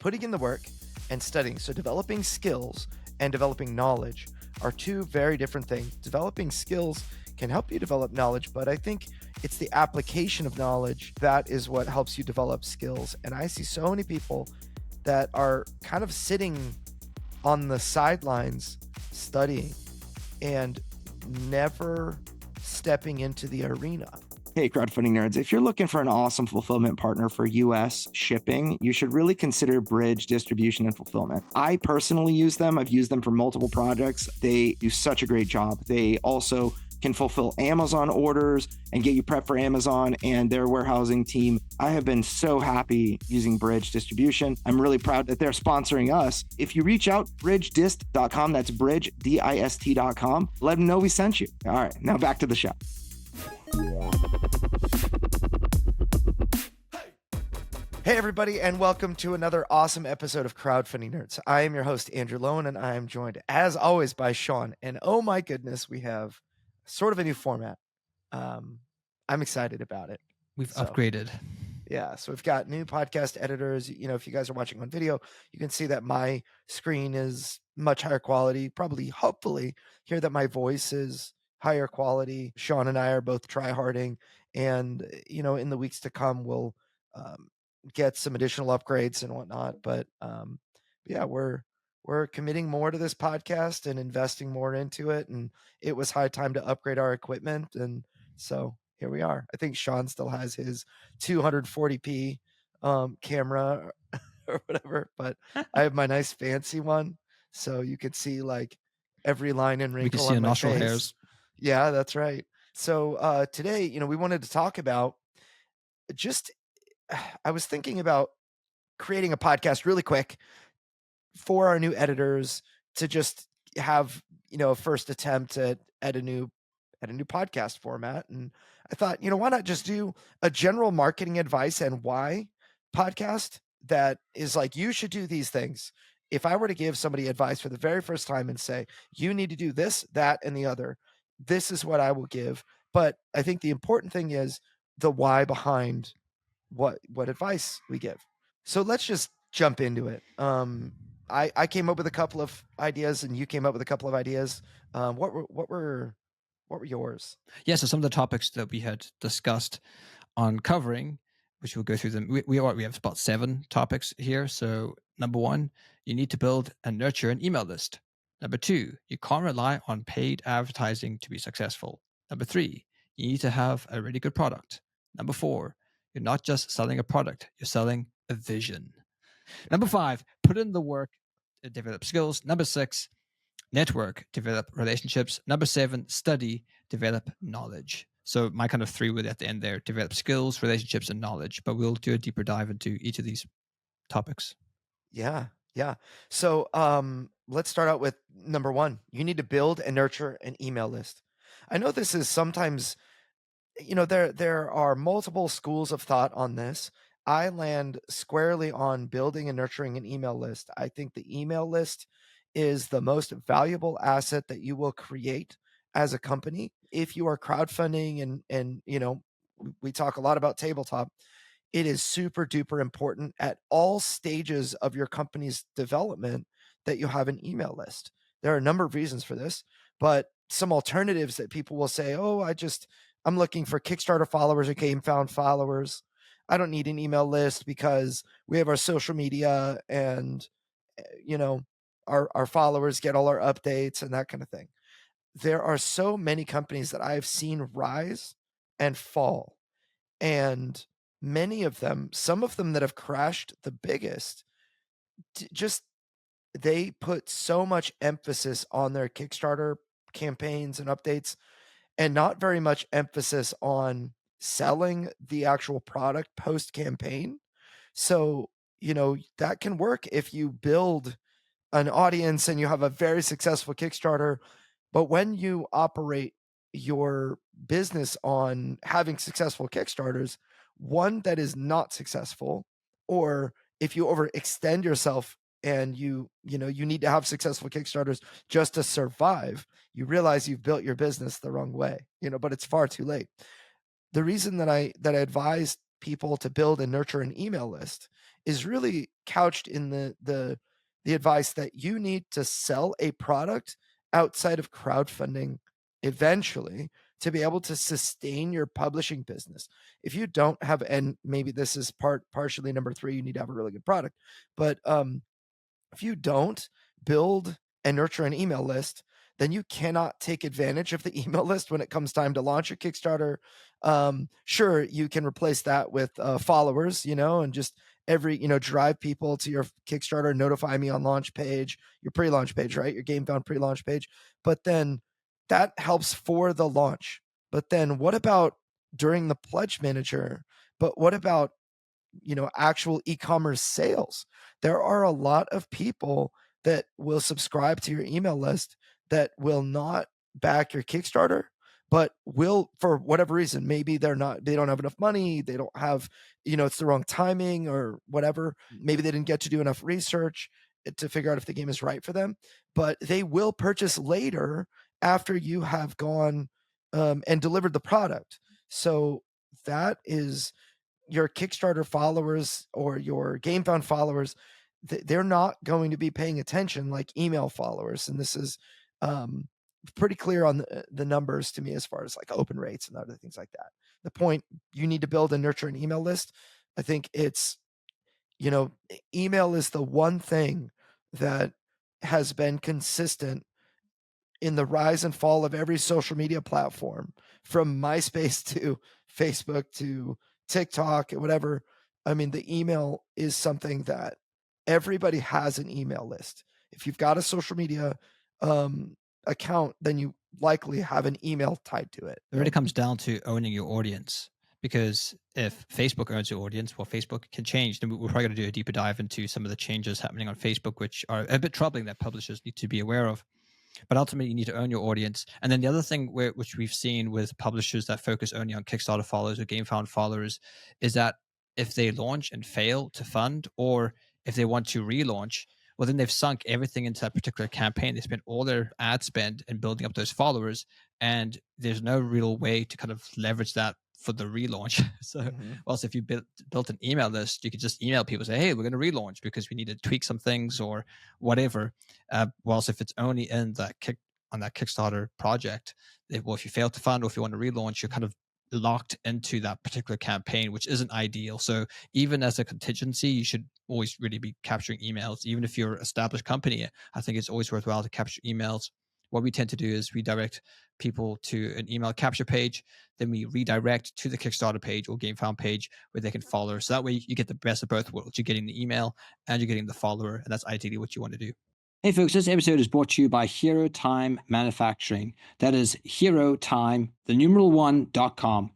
putting in the work and studying. So developing skills and developing knowledge are two very different things. Developing skills can help you develop knowledge, but I think it's the application of knowledge that is what helps you develop skills. And I see so many people that are kind of sitting on the sidelines studying and never stepping into the arena. Hey, crowdfunding nerds, if you're looking for an awesome fulfillment partner for US shipping, you should really consider Bridge Distribution and Fulfillment. I personally use them. I've used them for multiple projects. They do such a great job. They also can fulfill Amazon orders and get you prepped for Amazon and their warehousing team. I have been so happy using Bridge Distribution. I'm really proud that they're sponsoring us. If you reach out, bridgedist.com, that's bridgedist.com, let them know we sent you. All right, now back to the show. Hey, everybody, and welcome to another awesome episode of Crowdfunding Nerds. I am your host, Andrew Lowen, and I am joined, as always, by Sean. And oh my goodness, we have sort of a new format. I'm excited about it. We've upgraded. Yeah, so we've got new podcast editors. You know, if you guys are watching on video, you can see that my screen is much higher quality. Probably, hopefully, hear that my voice is higher quality. Sean and I are both tryharding, and you know, in the weeks to come, we'll get some additional upgrades and whatnot. But yeah, we're committing more to this podcast and investing more into it, and it was high time to upgrade our equipment, and so here we are. I think Sean still has his 240p camera or whatever, but I have my nice fancy one, so you could see like every line and wrinkle. We can see on my nostril face. hairs. Yeah, that's right. So today, you know, we wanted to talk about just, I was thinking about creating a podcast really quick for our new editors to just have, you know, a first attempt at a new podcast format. And I thought, you know, why not just do a general marketing advice and why podcast that is like, you should do these things. If I were to give somebody advice for the very first time and say, you need to do this, that, and the other, this is what I will give. But I think the important thing is the why behind what advice we give. So let's just jump into it. I came up with a couple of ideas, and you came up with a couple of ideas. What were yours? Yeah, so some of the topics that we had discussed on covering, which we'll go through them. We have about 7 topics here. So number 1, you need to build and nurture an email list. Number 2, you can't rely on paid advertising to be successful. Number 3, you need to have a really good product. Number 4, you're not just selling a product, you're selling a vision. Number 5, put in the work to develop skills. Number 6, network, develop relationships. Number 7, study, develop knowledge. So my kind of 3 were at the end there: develop skills, relationships, and knowledge. But we'll do a deeper dive into each of these topics. Yeah. So let's start out with number 1. You need to build and nurture an email list. I know this is sometimes, you know, there are multiple schools of thought on this. I land squarely on building and nurturing an email list. I think the email list is the most valuable asset that you will create as a company. If you are crowdfunding and you know, we talk a lot about tabletop, it is super duper important at all stages of your company's development that you have an email list. There are a number of reasons for this, but some alternatives that people will say, oh, I'm looking for Kickstarter followers or Game Found followers. I don't need an email list because we have our social media and, you know, our followers get all our updates and that kind of thing. There are so many companies that I've seen rise and fall, and many of them, some of them that have crashed the biggest, just they put so much emphasis on their Kickstarter campaigns and updates and not very much emphasis on selling the actual product post campaign. So, you know, that can work if you build an audience and you have a very successful Kickstarter. But when you operate your business on having successful Kickstarters, one that is not successful, or if you overextend yourself and you need to have successful Kickstarters just to survive, you realize you've built your business the wrong way, you know, but it's far too late. The reason that I advise people to build and nurture an email list is really couched in the advice that you need to sell a product outside of crowdfunding eventually to be able to sustain your publishing business. If you don't have, and maybe this is partially number 3, you need to have a really good product, but if you don't build and nurture an email list, then you cannot take advantage of the email list when it comes time to launch a Kickstarter. Sure, you can replace that with followers, and just drive people to your Kickstarter, notify me on launch page, your pre-launch page, right? Your GameFound pre-launch page. But then that helps for the launch. But then what about during the pledge manager? But what about actual e-commerce sales? There are a lot of people that will subscribe to your email list that will not back your Kickstarter, but will, for whatever reason, maybe they don't have enough money, they don't have, it's the wrong timing or whatever. Maybe they didn't get to do enough research to figure out if the game is right for them, but they will purchase later after you have gone and delivered the product. So that is your Kickstarter followers or your GameFound followers. They're not going to be paying attention like email followers. And this is pretty clear on the numbers to me as far as like open rates and other things like that. The point, you need to build and nurture an email list. I think it's, email is the one thing that has been consistent in the rise and fall of every social media platform, from MySpace to Facebook to TikTok, whatever. I mean, the email is something that everybody has an email list. If you've got a social media account, then you likely have an email tied to it. It really comes down to owning your audience, because if Facebook owns your audience, well, Facebook can change. And we're probably going to do a deeper dive into some of the changes happening on Facebook, which are a bit troubling that publishers need to be aware of. But ultimately, you need to own your audience. And then the other thing which we've seen with publishers that focus only on Kickstarter followers or GameFound followers is that if they launch and fail to fund, or if they want to relaunch, well, then they've sunk everything into that particular campaign. They spent all their ad spend in building up those followers, and there's no real way to kind of leverage that for the relaunch. So also, if you built an email list, you could just email people, say, hey, we're going to relaunch because we need to tweak some things or whatever. Whilst if it's only in on that Kickstarter project, if you fail to fund or if you want to relaunch, you're kind of locked into that particular campaign, which isn't ideal. So even as a contingency, you should always really be capturing emails. Even if you're an established company, I think it's always worthwhile to capture emails. What we tend to do is we direct people to an email capture page, then we redirect to the Kickstarter page or GameFound page where they can follow. So that way you get the best of both worlds. You're getting the email and you're getting the follower, and that's ideally what you want to do. Hey folks, this episode is brought to you by Hero Time Manufacturing. That is Hero Time, the numeral 1.com.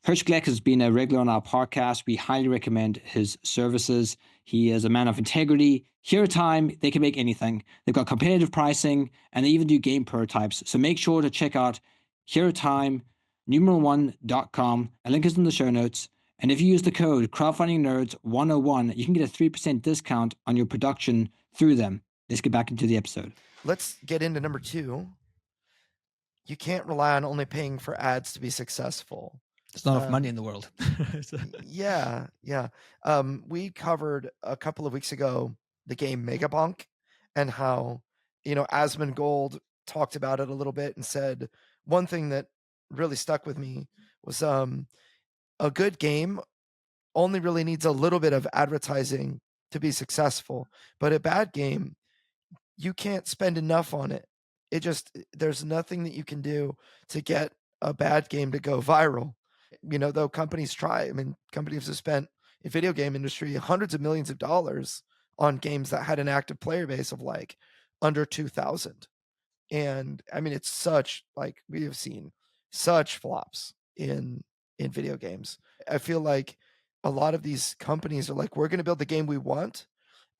Hirsch Gleck has been a regular on our podcast. We highly recommend his services. He is a man of integrity. Hero Time, they can make anything. They've got competitive pricing, and they even do game prototypes. So make sure to check out Hero Time, numeral 1.com. A link is in the show notes. And if you use the code Crowdfunding Nerds 101, you can get a 3% discount on your production through them. Let's get back into the episode. Let's get into number 2. You can't rely on only paying for ads to be successful. There's not enough money in the world. Yeah. We covered a couple of weeks ago the game Megabonk, and how, Asmongold talked about it a little bit and said one thing that really stuck with me was a good game only really needs a little bit of advertising to be successful, but a bad game, you can't spend enough on it. There's nothing that you can do to get a bad game to go viral. Though companies try. I mean, companies have spent in video game industry hundreds of millions of dollars on games that had an active player base of like under 2,000. And I mean, it's such, like, we have seen such flops in video games. I feel like a lot of these companies are like, we're going to build the game we want,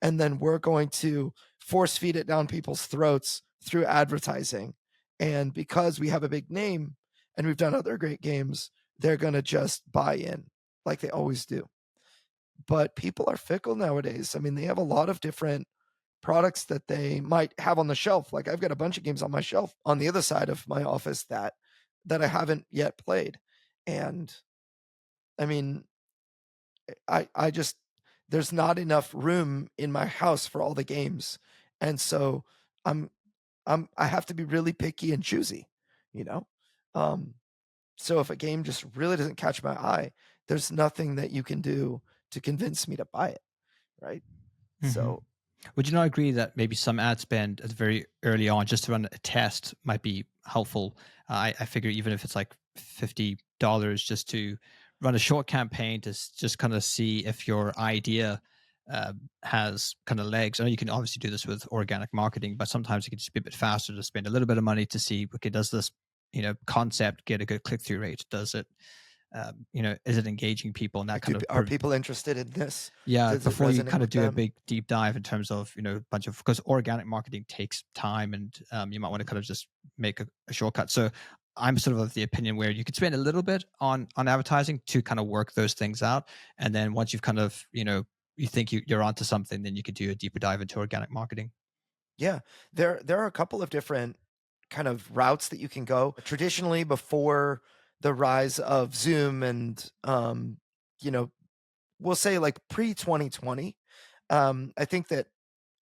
and then we're going to force feed it down people's throats through advertising. And because we have a big name and we've done other great games, they're going to just buy in like they always do. But people are fickle nowadays. I mean, they have a lot of different products that they might have on the shelf. Like, I've got a bunch of games on my shelf on the other side of my office that I haven't yet played. And I mean, I just there's not enough room in my house for all the games, and so I'm I have to be really picky and choosy, you know. Um, so if a game just really doesn't catch my eye, there's nothing that you can do to convince me to buy it, right? Mm-hmm. So Would you not agree that maybe some ad spend at very early on, just to run a test, might be helpful? I figure even if it's like $50 just to run a short campaign to just kind of see if your idea has kind of legs. I know you can obviously do this with organic marketing, but sometimes it can just be a bit faster to spend a little bit of money to see, okay, does this concept get a good click through rate? Does it is it engaging people, and that like, kind of are people interested in this? yeah, Does it before you resonate kind of with do a them? big deep dive in terms of, a bunch of, because organic marketing takes time, and you might want to kind of just make a shortcut. So I'm sort of the opinion where you could spend a little bit on advertising to kind of work those things out. And then once you've kind of, you think you're onto something, then you could do a deeper dive into organic marketing. Yeah, there are a couple of different kind of routes that you can go. Traditionally, before the rise of Zoom and you know, we'll say like pre 2020, I think that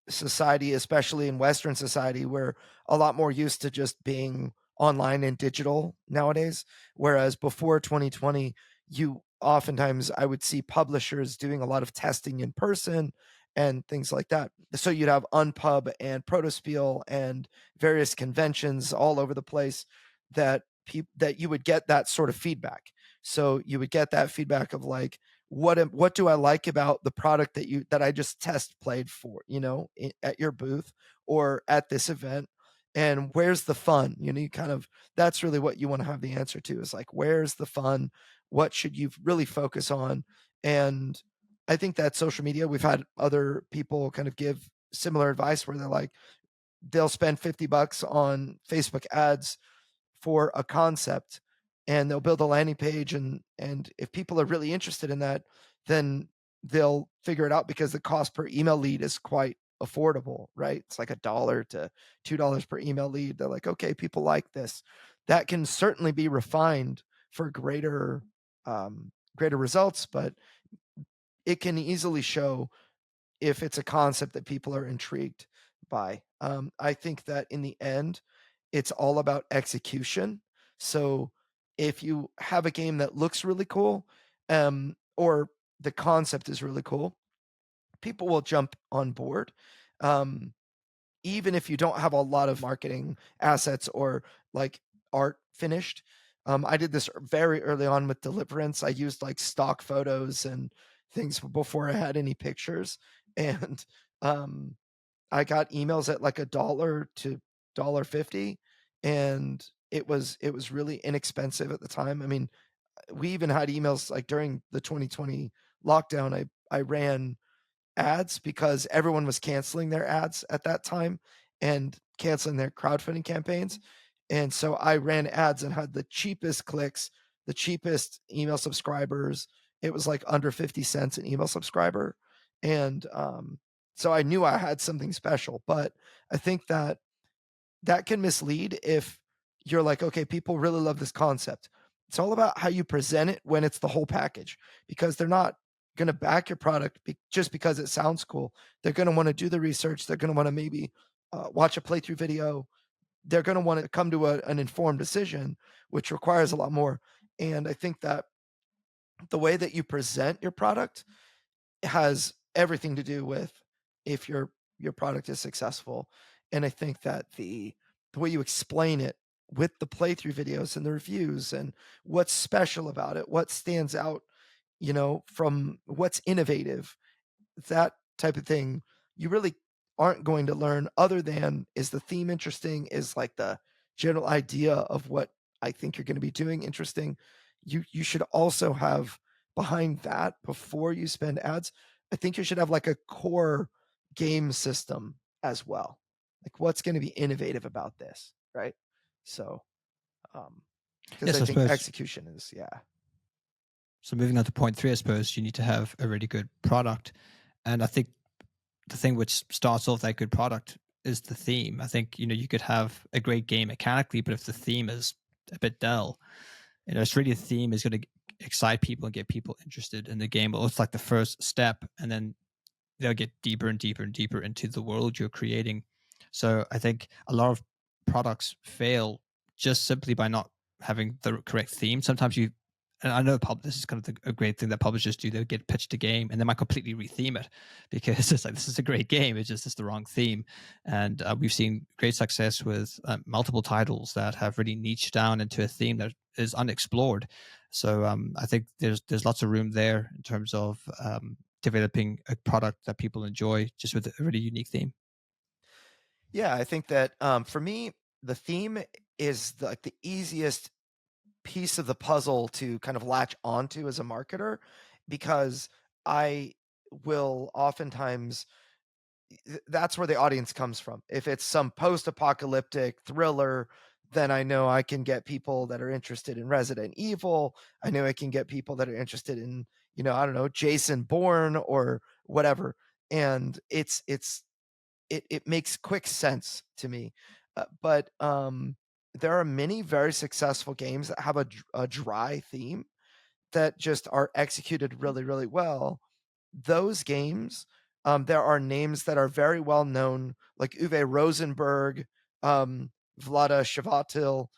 society, especially in Western society, we're a lot more used to just being online and digital nowadays. Whereas before 2020, you oftentimes I would see publishers doing a lot of testing in person and things like that. So you'd have Unpub and Protospiel and various conventions all over the place that that you would get that sort of feedback. So you would get that feedback of like, what do I like about the product that I just test played for, at your booth or at this event, and where's the fun? You kind of that's really what you want to have the answer to, is like, where's the fun? What should you really focus on? And I think that social media, we've had other people kind of give similar advice where they're like, they'll spend $50 on Facebook ads for a concept, and they'll build a landing page, and if people are really interested in that, then they'll figure it out because the cost per email lead is quite affordable, right? It's like $1 to $2 per email lead. They're like, okay, people like this. That can certainly be refined for greater results, but it can easily show if it's a concept that people are intrigued by. I think that in the end, it's all about execution. So if you have a game that looks really cool, or the concept is really cool, people will jump on board. Um, Even if you don't have a lot of marketing assets or like art finished. I did this very early on with Deliverance. I used like stock photos and things before I had any pictures. And um, I got emails at like $1 to $1.50, and it was really inexpensive at the time. I mean, we even had emails like during the 2020 lockdown. I ran ads because everyone was canceling their ads at that time and canceling their crowdfunding campaigns. And so I ran ads and had the cheapest clicks, the cheapest email subscribers. It was like under 50 cents an email subscriber. And so I knew I had something special, but I think that that can mislead if you're like, okay, people really love this concept. It's all about how you present it when it's the whole package, because they're not going to back your product just because it sounds cool. They're going to want to do the research. They're going to want to maybe watch a playthrough video. They're going to want to come to an informed decision, which requires a lot more. And I think that the way that you present your product has everything to do with if your product is successful. And I think that the way you explain it with the playthrough videos and the reviews and what's special about it, what stands out, from what's innovative, that type of thing, you really aren't going to learn, other than, is the theme interesting? Is like the general idea of what I think you're going to be doing interesting? You should also have behind that, before you spend ads, I think you should have like a core game system as well. Like, what's going to be innovative about this, right? So, because Yes, I I think suppose. execution is, yeah. So moving on to point three, I suppose you need to have a really good product. And I think the thing which starts off that good product is the theme. I think, you could have a great game mechanically, but if the theme is a bit dull, it's really the theme is going to excite people and get people interested in the game. But it's like the first step, and then they'll get deeper and deeper and deeper into the world you're creating. So I think a lot of products fail just simply by not having the correct theme. Sometimes you, and I know this is kind of a great thing that publishers do. They'll get pitched a game and they might completely retheme it because it's like, this is a great game. It's the wrong theme. And we've seen great success with multiple titles that have really niched down into a theme that is unexplored. So I think there's lots of room there in terms of developing a product that people enjoy just with a really unique theme. Yeah, I think that for me, the theme is like the easiest piece of the puzzle to kind of latch onto as a marketer, because I will oftentimes, that's where the audience comes from. If it's some post-apocalyptic thriller, then I know I can get people that are interested in Resident Evil. I know I can get people that are interested in, I don't know, Jason Bourne or whatever. And it makes quick sense to me. But there are many very successful games that have a dry theme that just are executed really, really well. Those games, there are names that are very well known, like Uwe Rosenberg, Vlada Shavatil,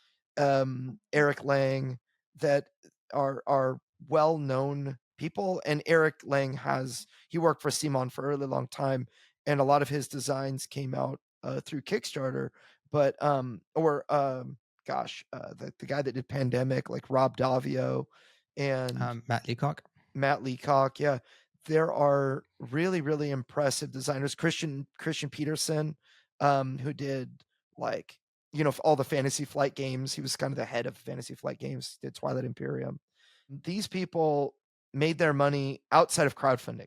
Eric Lang, that are well known people. And Eric Lang he worked for Simon for a really long time, and a lot of his designs came out through Kickstarter. But the guy that did Pandemic, like Rob Davio and Matt Leacock. Matt Leacock, yeah. There are really, really impressive designers. Christian Peterson, who did like, all the Fantasy Flight games. He was kind of the head of Fantasy Flight games, did Twilight Imperium. These people made their money outside of crowdfunding.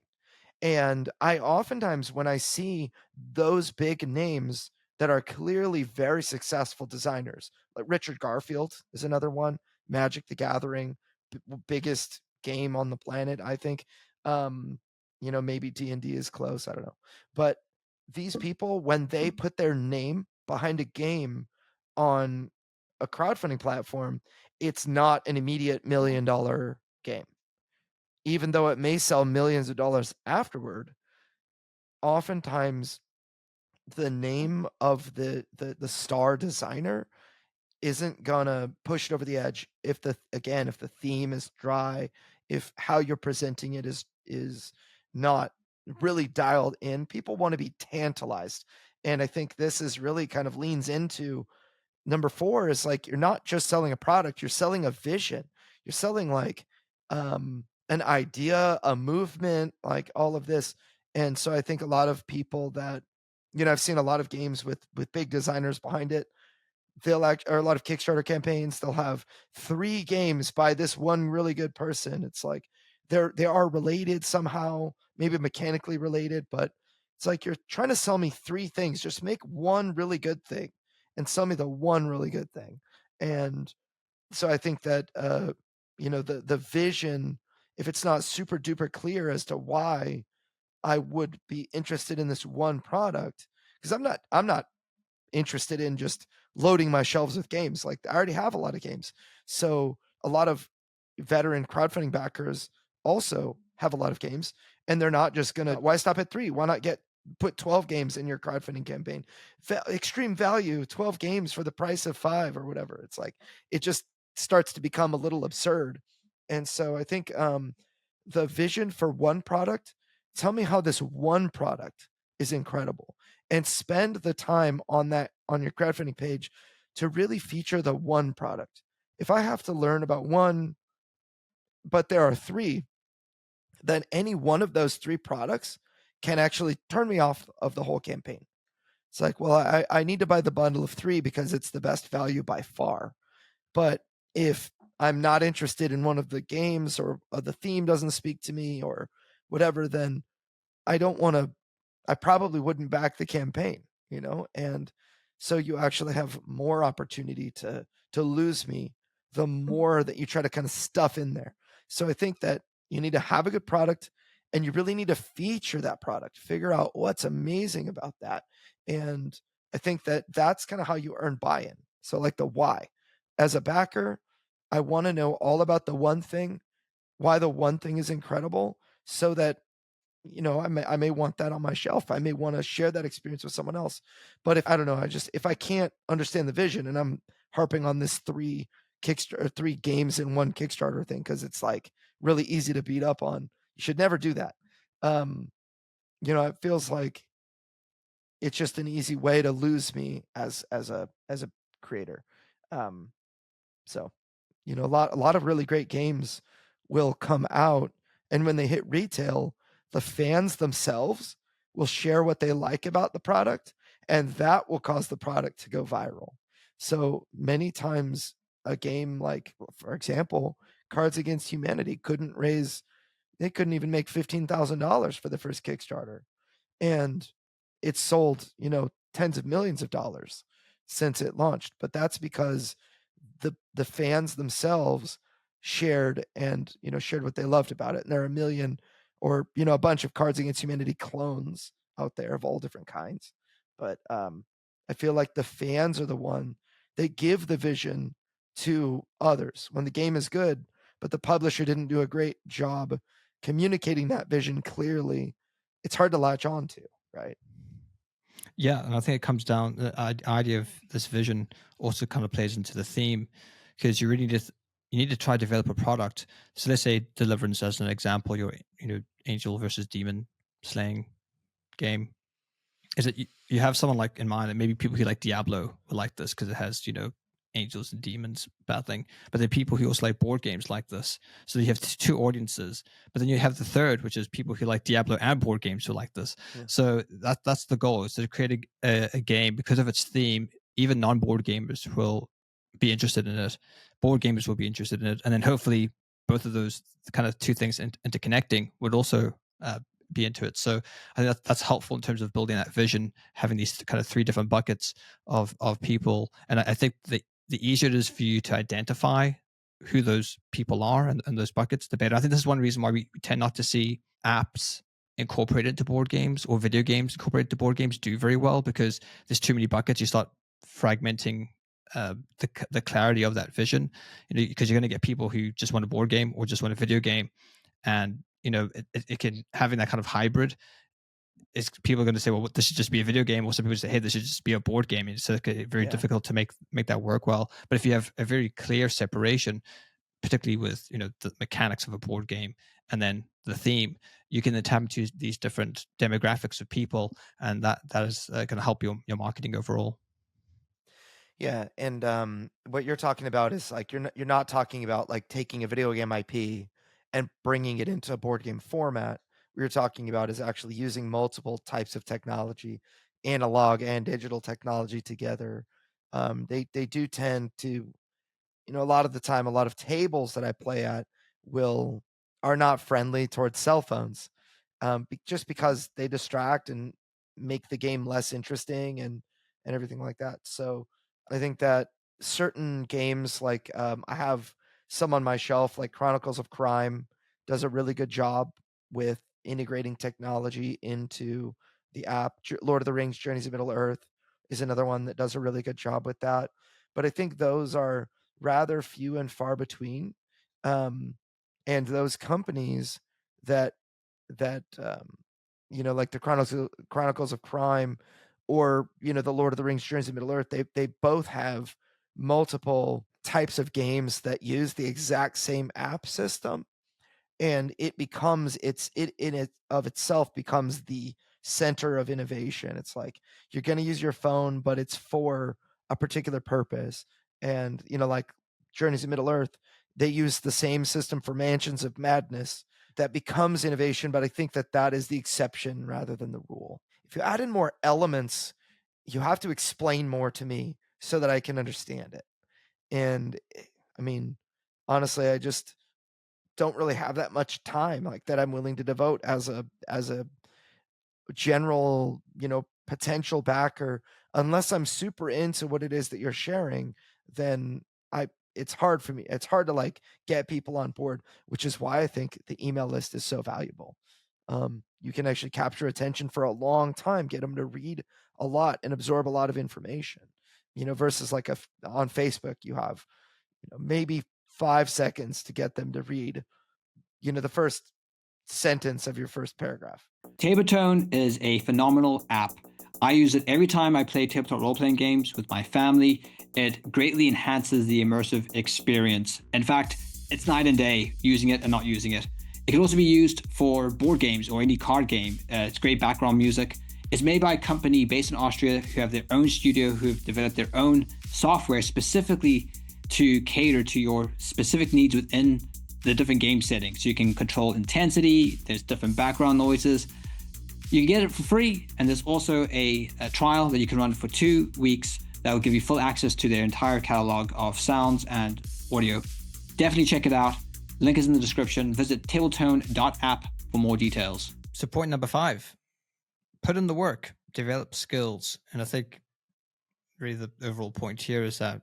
And I oftentimes, when I see those big names that are clearly very successful designers, like Richard Garfield is another one, Magic the Gathering, biggest game on the planet, I think. Maybe D&D is close, I don't know. But these people, when they put their name behind a game on a crowdfunding platform, it's not an immediate $1 million game. Even though it may sell millions of dollars afterward, oftentimes the name of the star designer isn't gonna push it over the edge if the theme is dry, if how you're presenting it is not really dialed in. People want to be tantalized. And I think this is really kind of leans into number 4, is like, you're not just selling a product, you're selling a vision. You're selling like an idea, a movement, like all of this. And so I think a lot of people that, I've seen a lot of games with big designers behind it. Or a lot of Kickstarter campaigns, they'll have 3 games by this one really good person. It's like they are related somehow, maybe mechanically related, but it's like, you're trying to sell me 3 things. Just make one really good thing and sell me the one really good thing. And so I think that the vision, if it's not super duper clear as to why I would be interested in this one product, because I'm not interested in just loading my shelves with games. Like, I already have a lot of games. So a lot of veteran crowdfunding backers also have a lot of games, and they're not just gonna, why stop at 3? Why not put 12 games in your crowdfunding campaign? Extreme value, 12 games for the price of 5 or whatever. It's like, it just starts to become a little absurd. And so I think the vision for one product, tell me how this one product is incredible, and spend the time on your crowdfunding page to really feature the one product. If I have to learn about one, but there are 3, then any one of those 3 products can actually turn me off of the whole campaign. It's like, well, I need to buy the bundle of 3 because it's the best value by far. But if I'm not interested in one of the games, or the theme doesn't speak to me or whatever, then I probably wouldn't back the campaign, and so you actually have more opportunity to lose me the more that you try to kind of stuff in there. So I think that you need to have a good product, and you really need to feature that product, figure out what's amazing about that. And I think that that's kind of how you earn buy-in. So like the why. As a backer, I want to know all about the one thing why the one thing is incredible, so that, I may want that on my shelf. I may want to share that experience with someone else. But if I don't know, if I can't understand the vision, and I'm harping on this three games in one Kickstarter thing, because it's like really easy to beat up on. You should never do that. Um, it feels like it's just an easy way to lose me as a creator. Um, so, a lot of really great games will come out, and when they hit retail, the fans themselves will share what they like about the product, and that will cause the product to go viral. So many times, a game like, for example, Cards Against Humanity they couldn't even make $15,000 for the first Kickstarter, and it's sold, tens of millions of dollars since it launched. But that's because the fans themselves shared what they loved about it. And there are a million, or a bunch of Cards Against Humanity clones out there of all different kinds. But I feel like the fans are the one that give the vision to others when the game is good, but the publisher didn't do a great job communicating that vision clearly. It's hard to latch on to, right? Yeah, and I think it comes down the idea of this vision also kind of plays into the theme, because you really need to try to develop a product. So let's say Deliverance as an example, your angel versus demon slaying game. Is it you have someone like in mind, and maybe people who like Diablo will like this because it has angels and demons battling, but there are people who also like board games like this. So you have two audiences, but then you have the third, which is people who like Diablo and board games who like this. Yeah. So that's the goal, is to create a game because of its theme. Even non-board gamers will be interested in it, board gamers will be interested in it, and then hopefully both of those kind of two things interconnecting would also be into it. So I think that's helpful in terms of building that vision, having these kind of three different buckets of people. And I think the easier it is for you to identify who those people are and those buckets, the better. I think this is one reason why we tend not to see apps incorporated into board games or video games incorporated into board games do very well, because there's too many buckets. You start fragmenting the clarity of that vision, because you're going to get people who just want a board game or just want a video game. And it can, having that kind of hybrid, is people are going to say, well, this should just be a video game, or some people say, hey, this should just be a board game. It's very difficult to make that work well. But if you have a very clear separation, particularly with the mechanics of a board game and then the theme, you can then tap into these different demographics of people, and that is going to help your marketing overall. Yeah, and what you're talking about is like you're not talking about like taking a video game IP and bringing it into a board game format. What you're talking about is actually using multiple types of technology, analog and digital technology together. They do tend to, a lot of the time, a lot of tables that I play at will are not friendly towards cell phones, just because they distract and make the game less interesting, and everything like that. So I think that certain games, like, I have some on my shelf, like Chronicles of Crime, does a really good job with integrating technology into the app. Lord of the Rings: Journeys of Middle Earth is another one that does a really good job with that. But I think those are rather few and far between. Um, and those companies that like the Chronicles of Crime, or the Lord of the Rings: Journeys of Middle Earth, they both have multiple types of games that use the exact same app system, and it becomes it in it of itself becomes the center of innovation. It's like you're going to use your phone, but it's for a particular purpose. And like Journeys of Middle Earth, they use the same system for Mansions of Madness. That becomes innovation, but I think that is the exception rather than the rule. If you add in more elements, you have to explain more to me so that I can understand it. And I mean, honestly, I just don't really have that much time like that I'm willing to devote as a general, potential backer. Unless I'm super into what it is that you're sharing, then I it's hard for me. It's hard to like get people on board, which is why I think the email list is so valuable. You can actually capture attention for a long time, get them to read a lot and absorb a lot of information, versus like on Facebook, you have, maybe 5 seconds to get them to read the first sentence of your first paragraph. Tabletone is a phenomenal app. I use it every time I play tabletop role-playing games with my family. It greatly enhances the immersive experience. In fact, it's night and day using it and not using it. It can also be used for board games or any card game. It's great background music. It's made by a company based in Austria who have their own studio, who have developed their own software specifically to cater to your specific needs within the different game settings. So you can control intensity, there's different background noises. You can get it for free, and there's also a trial that you can run for 2 weeks that will give you full access to their entire catalog of sounds and audio. Definitely check it out. Link is in the description. Visit tabletone.app for more details. So point number 5, put in the work, develop skills. And I think really the overall point here is that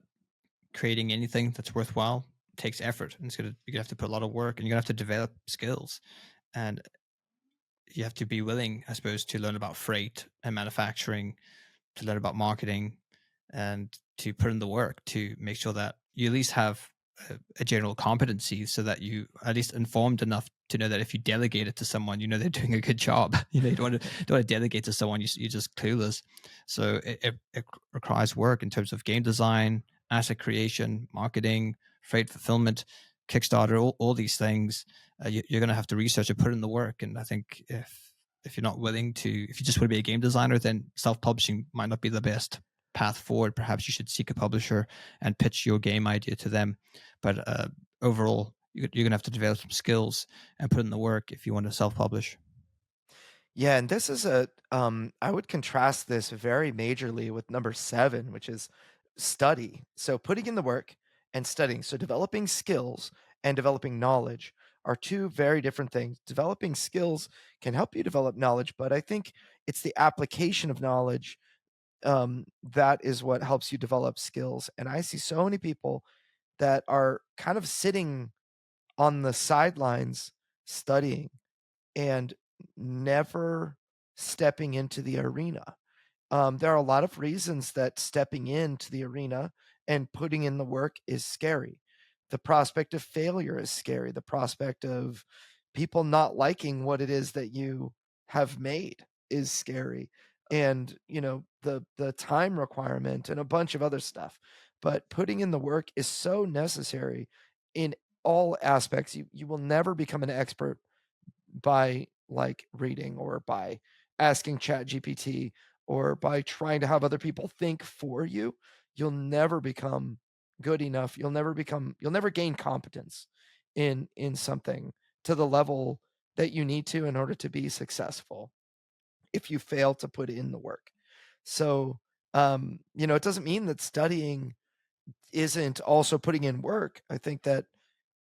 creating anything that's worthwhile takes effort, and you're gonna have to put a lot of work, and you're gonna have to develop skills, and you have to be willing, I suppose, to learn about freight and manufacturing, to learn about marketing, and to put in the work to make sure that you at least have a general competency, so that you at least informed enough to know that if you delegate it to someone, they're doing a good job. You don't want to delegate to someone you're just clueless. So it requires work in terms of game design, asset creation, marketing, freight fulfillment, Kickstarter, all these things. You're going to have to research and put in the work. And I think if you're not willing to, if you just want to be a game designer, then self-publishing might not be the best path forward. Perhaps you should seek a publisher and pitch your game idea to them. But overall, you're going to have to develop some skills and put in the work if you want to self-publish. Yeah, and this is I would contrast this very majorly with number 7, which is study. So putting in the work and studying. So developing skills and developing knowledge are two very different things. Developing skills can help you develop knowledge, but I think it's the application of knowledge that is what helps you develop skills. And I see so many people that are kind of sitting on the sidelines studying and never stepping into the arena. There are a lot of reasons that stepping into the arena and putting in the work is scary. The prospect of failure is scary. The prospect of people not liking what it is that you have made is scary. And, the time requirement and a bunch of other stuff. But putting in the work is so necessary in all aspects. You will never become an expert by like reading or by asking ChatGPT or by trying to have other people think for you. You'll never become good enough. You'll never gain competence in something to the level that you need to in order to be successful if you fail to put in the work. So, it doesn't mean that studying isn't also putting in work. I think that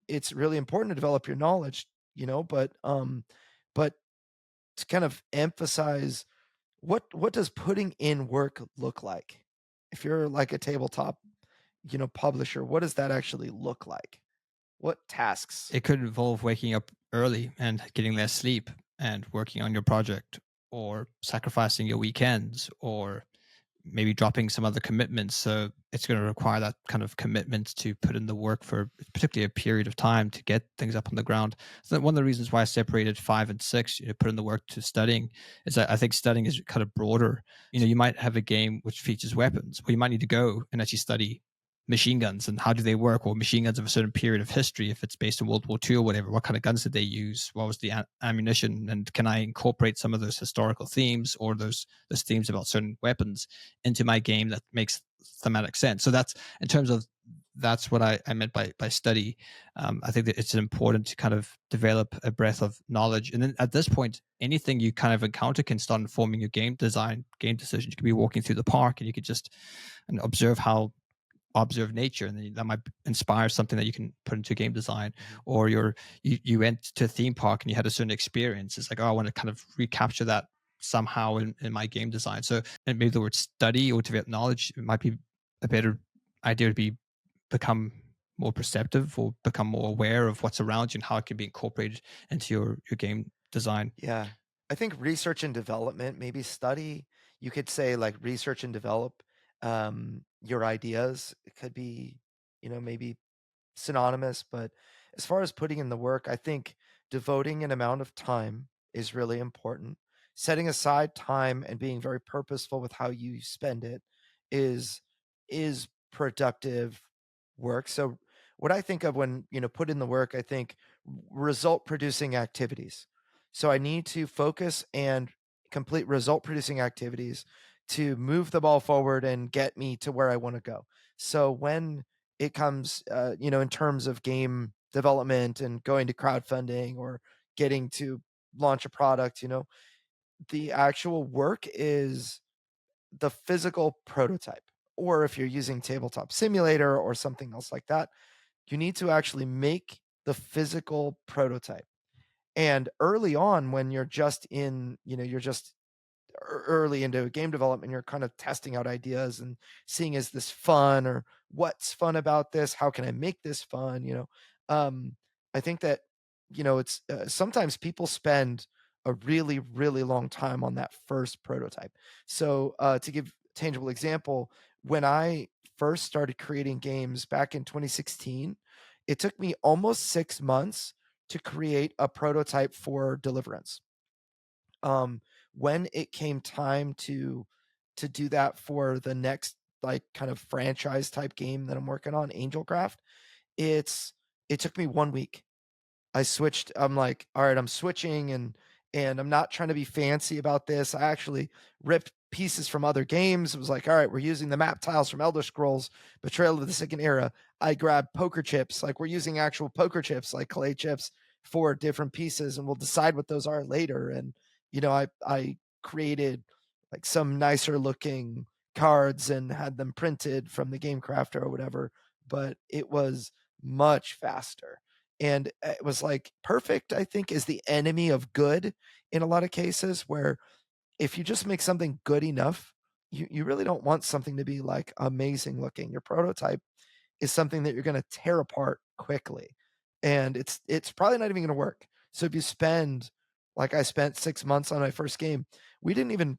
it's really important to develop your knowledge, but to kind of emphasize what does putting in work look like? If you're like a tabletop, publisher, what does that actually look like? What tasks? It could involve waking up early and getting less sleep and working on your project, or sacrificing your weekends, or maybe dropping some other commitments. So it's going to require that kind of commitment to put in the work for particularly a period of time to get things up on the ground. So one of the reasons why I separated 5 and 6, put in the work to studying, is that I think studying is kind of broader. You might have a game which features weapons, but you might need to go and actually study machine guns and how do they work, or machine guns of a certain period of history. If it's based in World War II or whatever, what kind of guns did they use? What was the ammunition? And can I incorporate some of those historical themes or those themes about certain weapons into my game that makes thematic sense? So that's what I meant by study. I think that it's important to kind of develop a breadth of knowledge. And then at this point, anything you kind of encounter can start informing your game design, game decisions. You could be walking through the park and you could just observe nature, and then that might inspire something that you can put into game design. Or you went to a theme park and you had a certain experience. It's like, I want to kind of recapture that somehow in my game design. So, and maybe the word study or develop knowledge, it might be a better idea to become more perceptive or become more aware of what's around you and how it can be incorporated into your game design. Yeah. I think research and development, maybe study, you could say like research and develop your ideas. It could be, maybe synonymous, but as far as putting in the work, I think devoting an amount of time is really important. Setting aside time and being very purposeful with how you spend it is is productive work. So what I think of when, put in the work, I think result producing activities. So I need to focus and complete result producing activities to move the ball forward and get me to where I want to go. So when it comes, in terms of game development and going to crowdfunding or getting to launch a product, the actual work is the physical prototype. Or if you're using tabletop simulator or something else like that, you need to actually make the physical prototype. And early on, when you're just you're just early into game development, you're kind of testing out ideas and seeing, is this fun, or what's fun about this, how can I make this fun, um I think that it's sometimes people spend a really really long time on that first prototype. So to give tangible example, when I first started creating games back in 2016, it took me almost 6 months to create a prototype for Deliverance. um when it came time to do that for the next, like, kind of franchise type game that I'm working on, Angelcraft, it's it took me 1 week. I switched. I'm like, all right, I'm switching, and I'm not trying to be fancy about this. I actually ripped pieces from other games. It was like, all right, we're using the map tiles from Elder Scrolls, Betrayal of the Second Era. I grabbed poker chips, like we're using actual poker chips, like clay chips, for different pieces, and we'll decide what those are later. And I created like some nicer looking cards and had them printed from the Game Crafter or whatever. But it was much faster, and it was like perfect, I think, is the enemy of good in a lot of cases, where if you just make something good enough, you really don't want something to be like amazing looking. Your prototype is something that you're going to tear apart quickly, and it's probably not even going to work. So if you spend, like I spent 6 months on my first game, we didn't even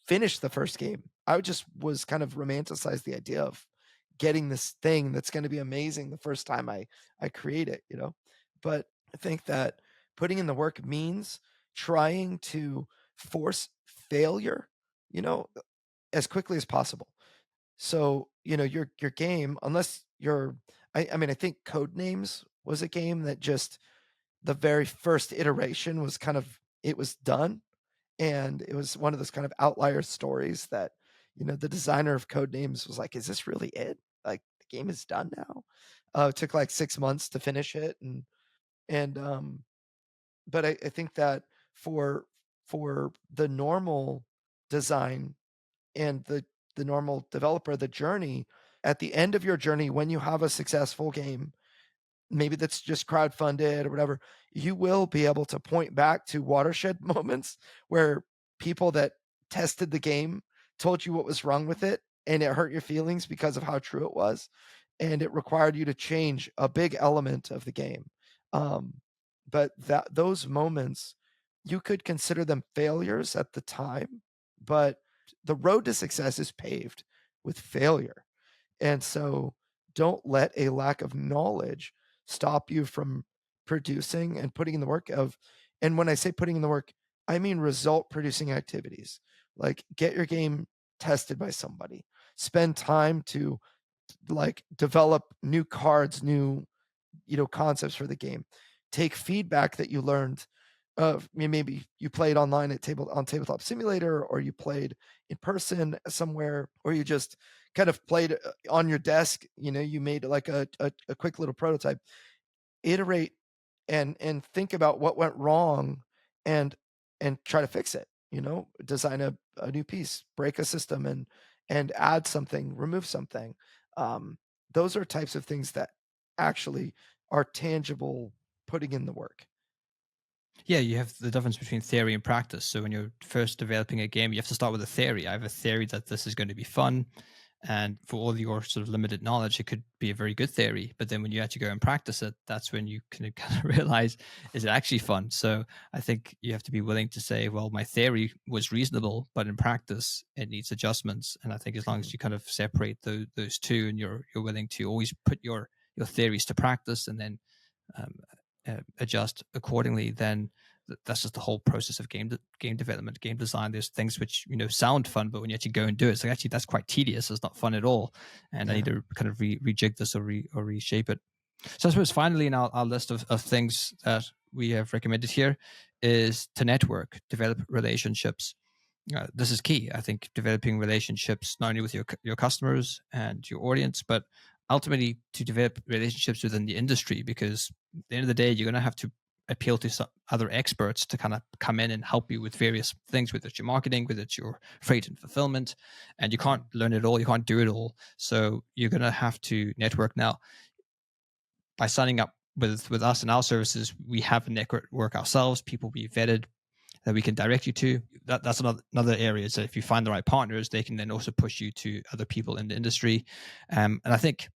finish the first game. I just was kind of romanticized the idea of getting this thing that's going to be amazing the first time I create it, but I think that putting in the work means trying to force failure, you know as quickly as possible. So, your game, unless you're I mean, I think Codenames was a game that just the very first iteration was kind of, it was done. And it was one of those kind of outlier stories that, the designer of Codenames was like, is this really it? Like, the game is done now. It took like 6 months to finish it. And but I think that for the normal design and the normal developer, the journey, at the end of your journey, when you have a successful game, maybe that's just crowdfunded or whatever, you will be able to point back to watershed moments where people that tested the game told you what was wrong with it, and it hurt your feelings because of how true it was, and it required you to change a big element of the game. um, but those moments, you could consider them failures at the time, but the road to success is paved with failure. And so don't let a lack of knowledge stop you from producing and putting in the work of, and when I say putting in the work, I mean result producing activities. Like, get your game tested by somebody. Spend time to, like, develop new cards, new, concepts for the game. Take feedback that you learned. Maybe you played online on Tabletop Simulator, or you played in person somewhere, or you just kind of played on your desk. You made like a quick little prototype. Iterate and think about what went wrong, and try to fix it. Design a new piece, break a system, and add something, remove something. Um, those are types of things that actually are tangible, putting in the work. Yeah, you have the difference between theory and practice. So when you're first developing a game, you have to start with a theory. I have a theory that this is going to be fun. And for all your sort of limited knowledge, it could be a very good theory. But then when you actually go and practice it, that's when you can kind of realize, is it actually fun? So I think you have to be willing to say, well, my theory was reasonable, but in practice, it needs adjustments. And I think as long as you kind of separate those two, and you're willing to always put your theories to practice, and then adjust accordingly, then that's just the whole process of game development, game design. There's things which sound fun, but when you actually go and do it, it's like, actually that's quite tedious. It's not fun at all, and I need to kind of rejig this or reshape it. So I suppose finally in our list of things that we have recommended here is to network, develop relationships. This is key. I think developing relationships not only with your customers and your audience, but ultimately to develop relationships within the industry, because at the end of the day, you're going to have to appeal to some other experts to kind of come in and help you with various things, whether it's your marketing, whether it's your freight and fulfillment, and you can't learn it all, you can't do it all. So you're going to have to network. Now, by signing up with us and our services, we have a network ourselves, people we vetted that we can direct you to. That's another area. So if you find the right partners, they can then also push you to other people in the industry. And I think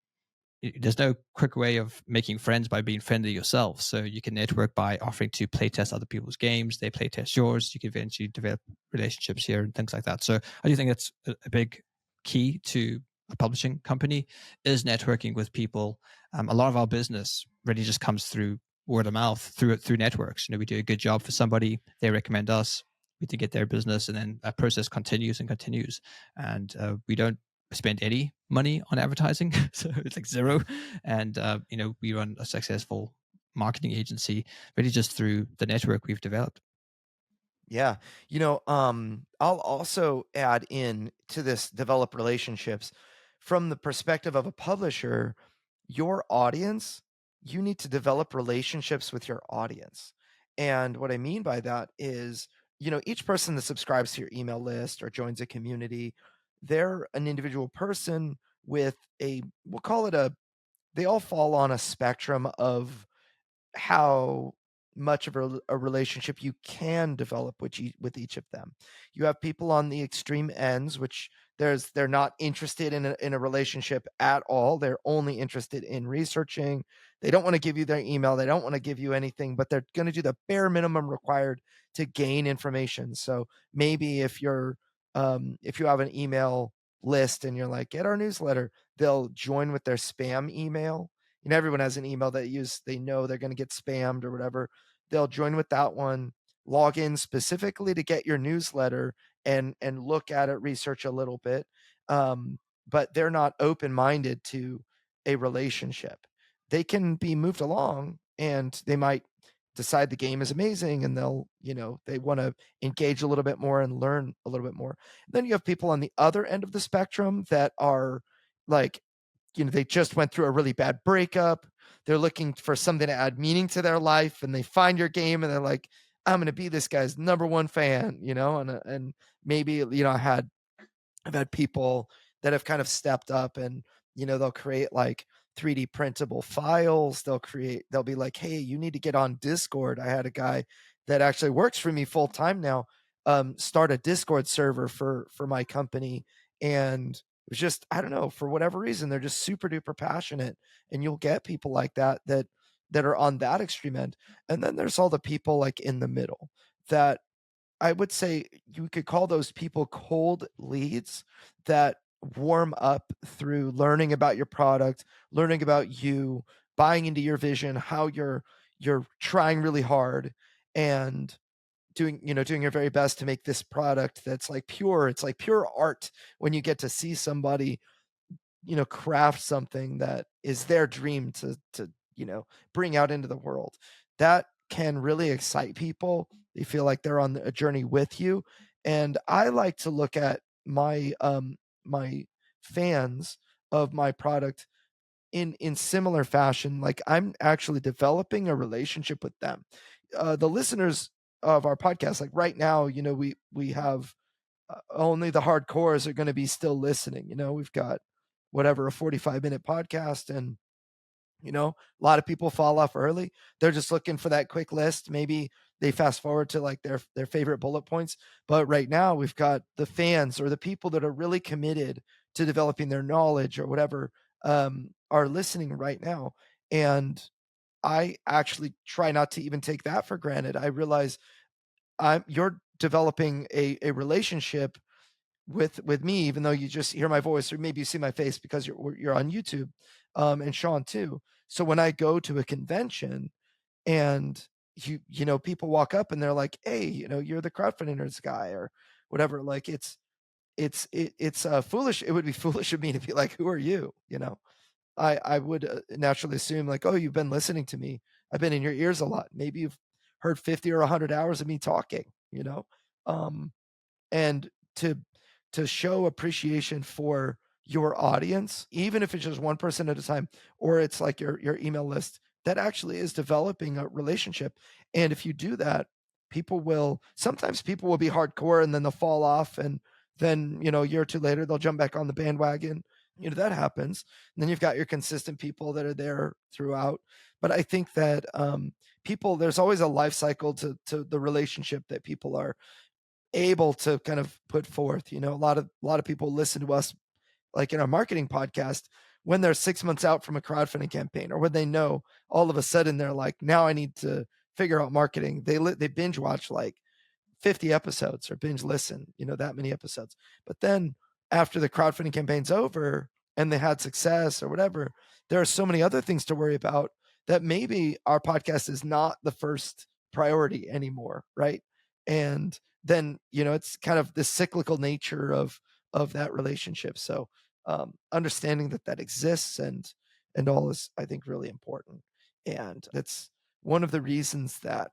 there's no quick way of making friends by being friendly yourself. So you can network by offering to playtest other people's games. They playtest yours. You can eventually develop relationships here and things like that. So I do think that's a big key to a publishing company, is networking with people. A lot of our business really just comes through word of mouth, through networks. We do a good job for somebody, they recommend us, we to get their business, and then that process continues and continues. And we don't spend any money on advertising, so it's like zero. And we run a successful marketing agency really just through the network we've developed. Yeah. I'll also add in to this develop relationships from the perspective of a publisher, your audience, you need to develop relationships with your audience. And what I mean by that is, each person that subscribes to your email list or joins a community, they're an individual person with we'll call it they all fall on a spectrum of how much of a relationship you can develop with each of them. You have people on the extreme ends, which they're not interested in a relationship at all. They're only interested in researching. They don't want to give you their email. They don't want to give you anything, but they're going to do the bare minimum required to gain information. So maybe if you have an email list and you're like, get our newsletter, they'll join with their spam email. Everyone has an email they know they're going to get spammed or whatever. They'll join with that one, log in specifically to get your newsletter and look at it, research a little bit. But they're not open-minded to a relationship. They can be moved along and they might decide the game is amazing and they want to engage a little bit more and learn a little bit more. Then you have people on the other end of the spectrum that are like, they just went through a really bad breakup. They're looking for something to add meaning to their life, and they find your game and they're like, I'm going to be this guy's number one fan, and maybe, I've had people that have kind of stepped up and, they'll create like 3D printable files. They'll be like, hey, you need to get on Discord. I had a guy that actually works for me full time now, start a Discord server for my company. And it was just, I don't know, for whatever reason, they're just super duper passionate. And you'll get people like that are on that extreme end. And then there's all the people like in the middle that I would say you could call those people cold leads that warm up through learning about your product, learning about you, buying into your vision, how you're trying really hard and doing your very best to make this product that's like pure. It's like pure art when you get to see somebody, craft something that is their dream to bring out into the world. That can really excite people. They feel like they're on a journey with you. And I like to look at my fans of my product in similar fashion. Like I'm actually developing a relationship with them. The listeners of our podcast, like right now, we have only the hardcores are going to be still listening. We've got whatever, a 45-minute podcast, and a lot of people fall off early. They're just looking for that quick list. Maybe they fast forward to like their favorite bullet points. But right now we've got the fans or the people that are really committed to developing their knowledge or whatever, are listening right now. And I actually try not to even take that for granted. I realize you're developing a relationship with me, even though you just hear my voice or maybe you see my face because you're on YouTube, and Sean too. So when I go to a convention and people walk up and they're like, hey, you're the Crowdfunding Nerds guy or whatever. Like it's foolish. It would be foolish of me to be like, who are you? I would naturally assume like, oh, you've been listening to me. I've been in your ears a lot. Maybe you've heard 50 or 100 hours of me talking, um, and to show appreciation for your audience, even if it's just one person at a time, or it's like your email list, that actually is developing a relationship. And if you do that, sometimes people will be hardcore and then they'll fall off, and then a year or two later they'll jump back on the bandwagon. That happens. And then you've got your consistent people that are there throughout. But I think that there's always a life cycle to the relationship that people are able to kind of put forth. A lot of people listen to us, like in our marketing podcast, when they're 6 months out from a crowdfunding campaign, or when they know all of a sudden they're like, now I need to figure out marketing. They binge watch like 50 episodes or binge listen, that many episodes. But then after the crowdfunding campaign's over and they had success or whatever, there are so many other things to worry about that maybe our podcast is not the first priority anymore, right? And then, it's kind of the cyclical nature of that relationship. So understanding that exists and all is, I think, really important. And that's one of the reasons that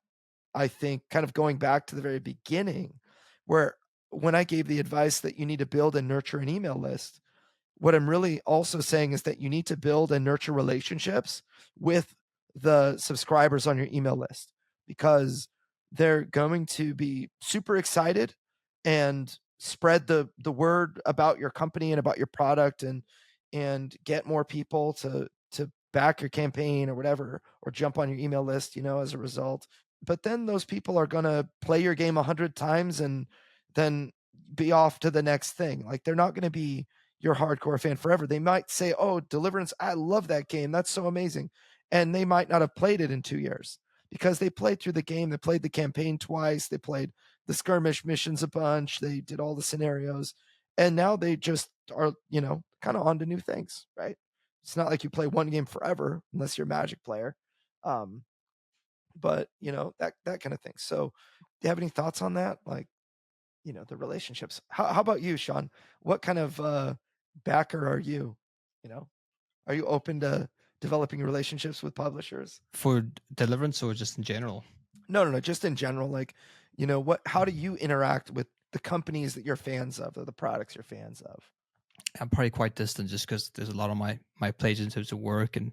I think, kind of going back to the very beginning, where when I gave the advice that you need to build and nurture an email list, what I'm really also saying is that you need to build and nurture relationships with the subscribers on your email list, because they're going to be super excited and spread the word about your company and about your product, and get more people to back your campaign or whatever, or jump on your email list, as a result. But then those people are going to play your game 100 times and then be off to the next thing. Like, they're not going to be your hardcore fan forever. They might say, oh, Deliverance, I love that game, that's so amazing. And they might not have played it in 2 years because they played through the game. They played the campaign twice. They played the skirmish missions a bunch. They did all the scenarios. And now they just are, kind of on to new things, right? It's not like you play one game forever unless you're a Magic player. But that kind of thing. So do you have any thoughts on that? Like, the relationships. How about you, Sean? What kind of backer are you? Are you open to developing relationships with publishers? For Deliverance or just in general? No, just in general. Like, how do you interact with the companies that you're fans of, or the products you're fans of? I'm probably quite distant, just because there's a lot on my plate in terms of work, and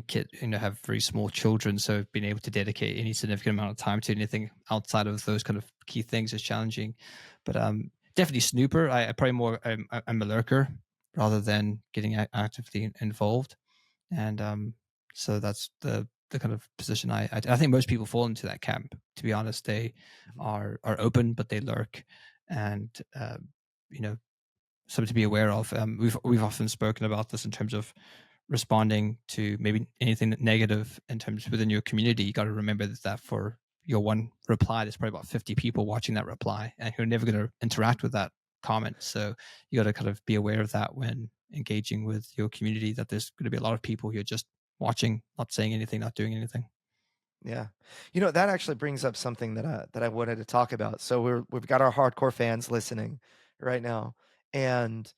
kid, have very small children. So being able to dedicate any significant amount of time to anything outside of those kind of key things is challenging. But definitely Snooper. I probably more I'm a lurker rather than getting actively involved. And so that's the kind of position I think most people fall into that camp. To be honest, they are open, but they lurk, and something to be aware of. We've often spoken about this in terms of responding to maybe anything negative in terms within your community. You got to remember that for your one reply, there's probably about 50 people watching that reply, and you're never going to interact with that comment. So you got to kind of be aware of that when engaging with your community, that there's going to be a lot of people who are just watching, not saying anything, not doing anything. Yeah. That actually brings up something that I wanted to talk about. So we've got our hardcore fans listening right now. And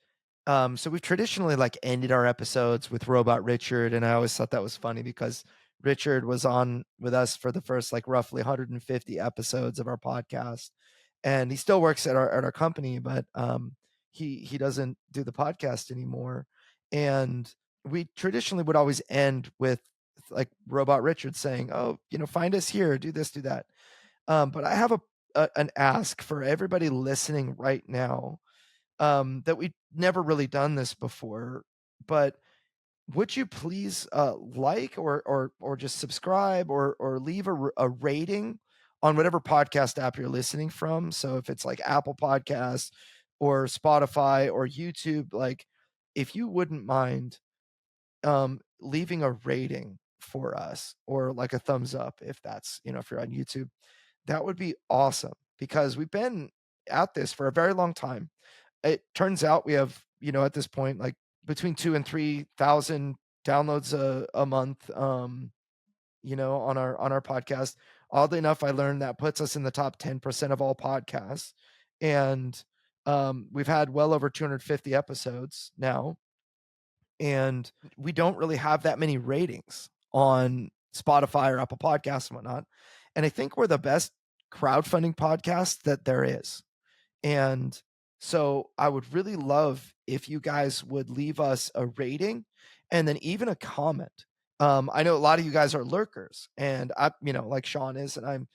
so we've traditionally like ended our episodes with Robot Richard, and I always thought that was funny because Richard was on with us for the first like roughly 150 episodes of our podcast, and he still works at our company, but he doesn't do the podcast anymore. And we traditionally would always end with like Robot Richard saying, "Oh, find us here, do this, do that." But I have an ask for everybody listening right now, that we've never really done this before, but would you please like or just subscribe or leave a rating on whatever podcast app you're listening from? So if it's like Apple Podcasts or Spotify or YouTube, like, if you wouldn't mind leaving a rating for us, or like a thumbs up if that's, if you're on YouTube, that would be awesome, because we've been at this for a very long time. It turns out we have, at this point, like between 2,000 and 3,000 downloads a month. on our podcast. Oddly enough, I learned that puts us in the top 10% of all podcasts. And we've had well over 250 episodes now. And we don't really have that many ratings on Spotify or Apple Podcasts and whatnot. And I think we're the best crowdfunding podcast that there is. And so I would really love if you guys would leave us a rating and then even a comment. I know a lot of you guys are lurkers, and I, like Sean is, and I'm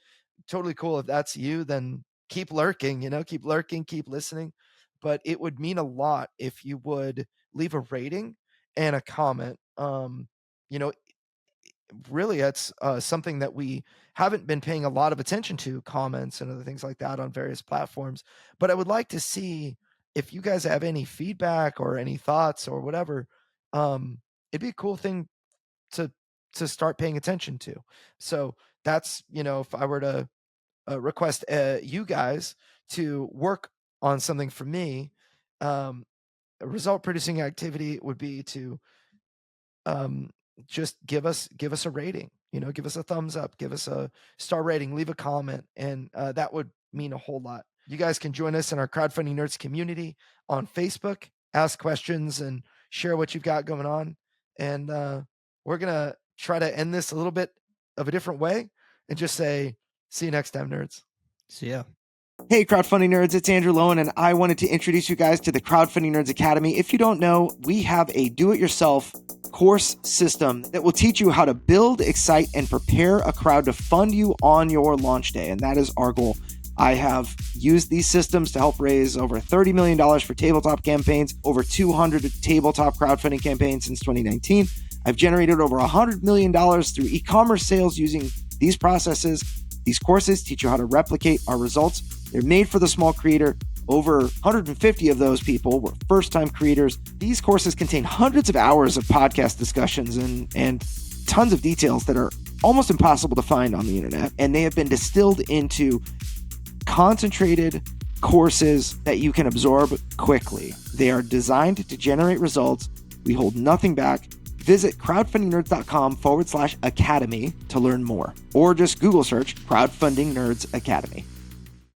totally cool if that's you, then keep lurking, keep lurking, keep listening. But it would mean a lot if you would leave a rating and a comment. Really, it's something that we haven't been paying a lot of attention to, comments and other things like that on various platforms. But I would like to see if you guys have any feedback or any thoughts or whatever. It'd be a cool thing to start paying attention to. So that's, if I were to request you guys to work on something for me, a result producing activity would be to just give us a rating, give us a thumbs up, give us a star rating, leave a comment, and that would mean a whole lot. You guys can join us in our Crowdfunding Nerds community on Facebook, ask questions and share what you've got going on. And we're going to try to end this a little bit of a different way and just say, see you next time, nerds. See ya. Hey, Crowdfunding Nerds, it's Andrew Lowen, and I wanted to introduce you guys to the Crowdfunding Nerds Academy. If you don't know, we have a do-it-yourself course system that will teach you how to build, excite, and prepare a crowd to fund you on your launch day, and that is our goal. I have used these systems to help raise over $30 million for tabletop campaigns, over 200 tabletop crowdfunding campaigns since 2019. I've generated over $100 million through e-commerce sales using these processes. These courses teach you how to replicate our results. They're made for the small creator. Over 150 of those people were first-time creators. These courses contain hundreds of hours of podcast discussions and tons of details that are almost impossible to find on the internet. And they have been distilled into concentrated courses that you can absorb quickly. They are designed to generate results. We hold nothing back. Visit crowdfundingnerds.com/academy to learn more, or just Google search Crowdfunding Nerds Academy.